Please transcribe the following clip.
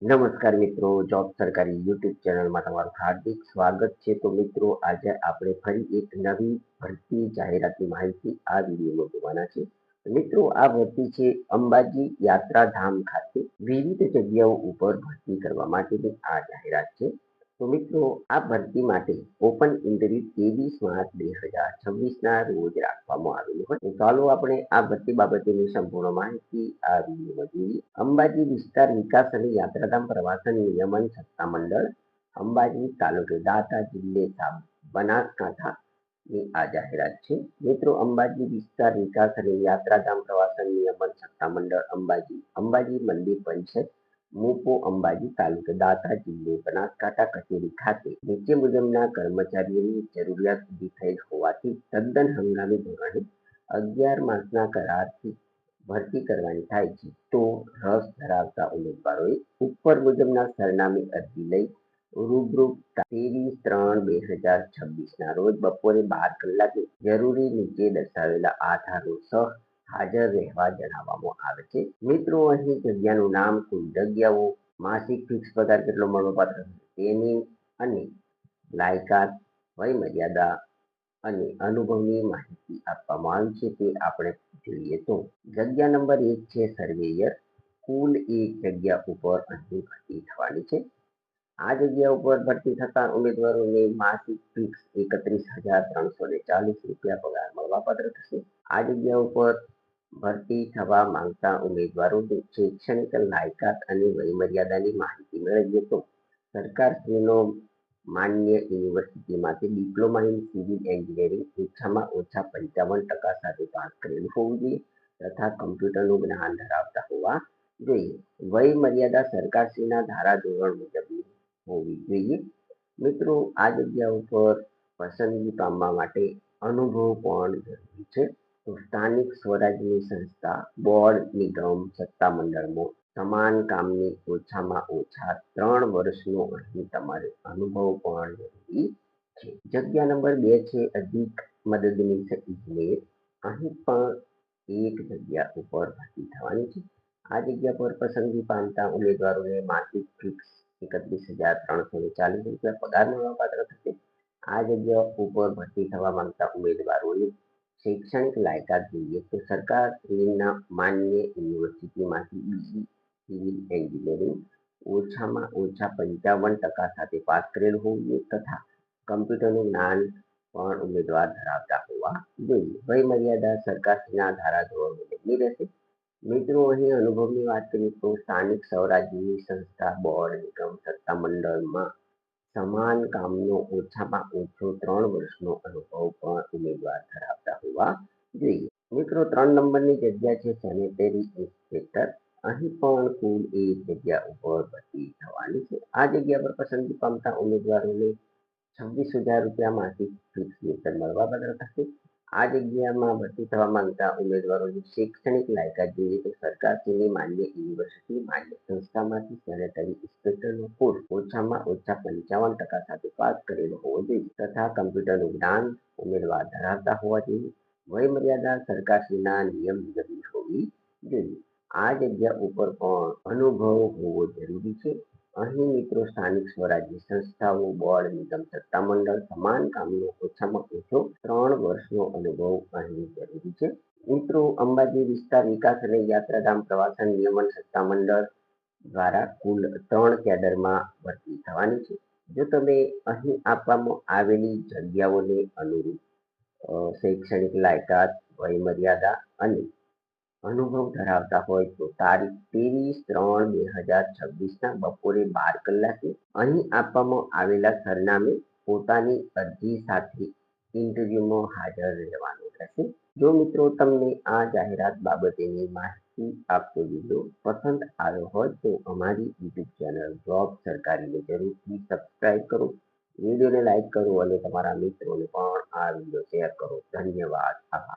નમસ્કાર મિત્રો, જોબ સરકારી યુટ્યુબ ચેનલમાં તમારું હાર્દિક સ્વાગત છે. તો મિત્રો, આજે આપણે ફરી એક નવી ભરતી જાહેરાતની માહિતી આ વિડીયોમાં જોવાના છે. મિત્રો, આ ભરતી છે અંબાજી યાત્રાધામ ખાતે વિવિધ જગ્યાઓ ઉપર ભરતી કરવા માટેની આ જાહેરાત છે. તો મિત્રો, આ ભરતી માટે ઓપન ઇન્ટરવ્યુ 23 માર્ચ 2026 ના રોજ રાખવામાં આવેલું હોય. તો ચાલો આપણે આ ભરતી બાબતેની સંપૂર્ણ માહિતી આ વિડીયોમાં જોઈએ. અંબાજી વિસ્તાર વિકાસ અને યાત્રાધામ પ્રવાસન નિયમન સત્તામંડળ, અંબાજી, તાલુકે દાંતા, જિલ્લે બનાસકાંઠાની આ જાહેરાત છે. મિત્રો, અંબાજી વિસ્તાર વિકાસ અને યાત્રાધામ પ્રવાસન નિયમન સત્તામંડળ અંબાજી, અંબાજી મંદિર પરિષદ, મોપો, અંબાજી, તાલુકે દાંતા, જિલ્લે બનાસકાંઠા કચેરી ખાતે નીચે મુજબના કર્મચારીઓની જરૂરિયાત ઊભી થયેલ હોવાથી તદ્દન હંગામી ધોરણે 11 માસના કરારથી ભરતી કરવાની થાય છે. તો રસ ધરાવતા ઉમેદવારોએ ઉપર મુજબના સરનામે અરજી લઈ રૂબરૂ 23/3/2026 રોજ બપોરે 12 કલાકે જરૂરી નીચે દર્શાવેલા આધારો સહ હાજર રહેવા જણાવવામાં આવે છે. મિત્રો, અહીં જગ્યાનું નામ, કુલ જગ્યાઓ, માસિક ફિક્સ પગાર કેટલો મળવાપાત્ર તેની અને લાયકાત, વય મર્યાદા અને અનુભવની માહિતી આપવામાં આવી છે. તે આપણે જોઈએ તો જગ્યા નંબર 1 છે સર્વેયર. કુલ એક જગ્યા ઉપર અહીં ભરતી થવાની છે. આ જગ્યા ઉપર ભરતી થતા ઉમેદવારોને માસિક ફિક્સ 31,340 રૂપિયા પગાર મળવાપાત્ર થશે. આ જગ્યા ઉપર ભરતી થવા માંગતા ઉમેદવારોની શૈક્ષણિક લાયકાત અને વયમર્યાદાની માહિતી મેળવીએ તો સરકારશ્રીનો માન્ય યુનિવર્સિટીમાંથી ડિપ્લોમા ઇન સિવિલ એન્જિનિયરિંગ ઓછામાં ઓછા 55% સાથે પાસ કરેલું હોવું જોઈએ તથા કમ્પ્યુટરનું જ્ઞાન ધરાવતા હોવા જોઈએ. વય મર્યાદા સરકારશ્રીના ધારાધોરણ મુજબની હોવી જોઈએ. મિત્રો, આ જગ્યા ઉપર પસંદગી પામવા માટે અનુભવ પણ જરૂરી છે. તો સ્થાનિક સ્વરાજ્યની સંસ્થા, બોર્ડ, નિગમ, સત્તામંડળમાં સમાન કામની ઓછામાં ઓછા 3 વર્ષનો અહીં તમારે અનુભવ પણ જરૂરી છે. જગ્યા નંબર 2 છે અધિક મદદનીશ ઇજનેર. અહીં પણ એક જગ્યા ઉપર ભરતી થવાની છે. આ જગ્યા પર પસંદગી પામતા ઉમેદવારોને માસિક ફિક્સ 31,340 રૂપિયા પગાર મળવાપાત્ર થશે. આ જગ્યા ઉપર ભરતી થવા માંગતા ઉમેદવારોની શૈક્ષણિક લાયકાત જોઈએ તો સરકારના માન્ય યુનિવર્સિટીમાંથી બીસી સિવિલ એન્જિનિયરિંગ ઓછામાં ઓછા 55% સાથે પાસ કરેલું હોવું જોઈએ તથા કમ્પ્યુટરનું જ્ઞાન પણ ઉમેદવાર ધરાવતા હોવા જોઈએ. વય મર્યાદા સરકારના ધારાધોરણ મુજબની રહેશે. મિત્રો, અહીં અનુભવની વાત કરીએ તો સ્થાનિક સ્વરાજ્યની સંસ્થા, બોર્ડ, નિગમ, સત્તામંડળમાં સમાન કામનો ઓછામાં ઓછો 3 વર્ષનો અનુભવ પણ ઉમેદવાર ધરાવતા હોવા જોઈએ. મિત્રો, 3 નંબરની જગ્યા છે સેનેટરી ઇન્સ્પેક્ટર. અહીં પણ કુલ એક જગ્યા ઉપર ભરતી થવાની છે. આ જગ્યા પર પસંદગી પામતા ઉમેદવારોને 26,000 રૂપિયા માસિક ફિક્સ વેતન મળવાપાત્ર થશે. આ જગ્યામાં ભરતી થવા માંગતા ઉમેદવારોની શૈક્ષણિક લાયકાત જોઈએ તો સરકારશ્રીની માન્ય યુનિવર્સિટી માન્ય સંસ્થામાંથી સેનેટરી ઇન્સ્પેક્ટરનો કોર્સ ઓછામાં ઓછા 55% સાથે પાસ કરેલો હોવો જોઈએ તથા કમ્પ્યુટરનું જ્ઞાન ઉમેદવાર ધરાવતા હોવા જોઈએ. વય મર્યાદા સરકારશ્રીના નિયમ મુજબની હોવી જોઈએ. આ જગ્યા ઉપર પણ અનુભવ હોવો જરૂરી છે. અહીં મિત્રો, સ્થાનિક સ્વરાજ્ય સંસ્થાઓ, બોર્ડ, નિગમ, સત્તામંડળ સમાન કામનો ઓછામાં ઓછો 3 વર્ષનો અનુભવ અહીં જરૂરી છે. મિત્રો, અંબાજી વિસ્તાર વિકાસ અને યાત્રાધામ પ્રવાસન નિયમન સત્તામંડળ દ્વારા કુલ 3 કેડરમાં ભરતી થવાની છે. જો તમે અહીં આપવામાં આવેલી જગ્યાઓને અનુરૂપ શૈક્ષણિક લાયકાત, વય મર્યાદા અને અનુભવ ધરાવતા હોય તો તારીખ 23/3/2026 બપોરે 12 કલાકે અહીં આપવામાં આવેલા સરનામે પોતાની અરજી સાથે ઇન્ટરવ્યુમાં હાજર રહેવાનું રહેશે. જો મિત્રો, તમને આ જાહેરાત બાબતેની માહિતી આપતો વિડીયો પસંદ આવ્યો હોય તો અમારી યુટ્યુબ ચેનલ જોબ સરકારીને જરૂરથી સબસ્ક્રાઇબ કરો, વિડીયોને લાઈક કરો અને તમારા મિત્રોને પણ આ વિડીયો શેર કરો. ધન્યવાદ. આભાર.